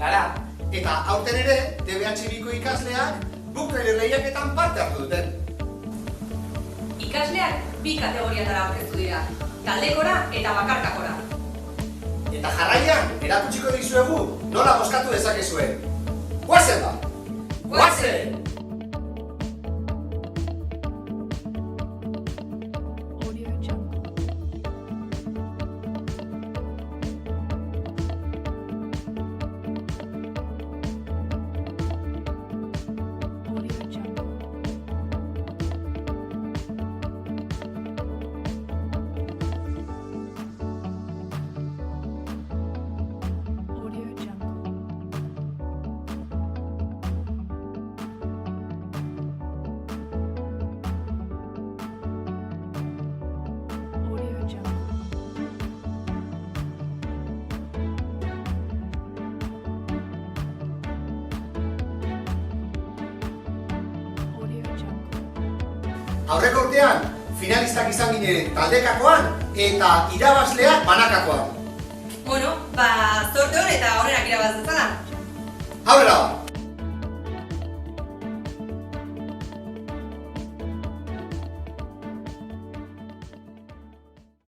gara. Eta aurten ere, DBH biko ikasleak book trailer lehiaketan parte hartu duten. Ikasleak bi kategoriatara aurkeztu dira, taldekora eta bakarkakora. Eta jarraian, erakutsiko dizuegu nola bozkatu dezakezuen. Goazen ba! Goazen! Aurreko urtean, finalistak izan ginen taldekakoan eta irabazleak banakakoan. Bueno, sorte hon eta honenak irabaz dezala. Aurrera ba!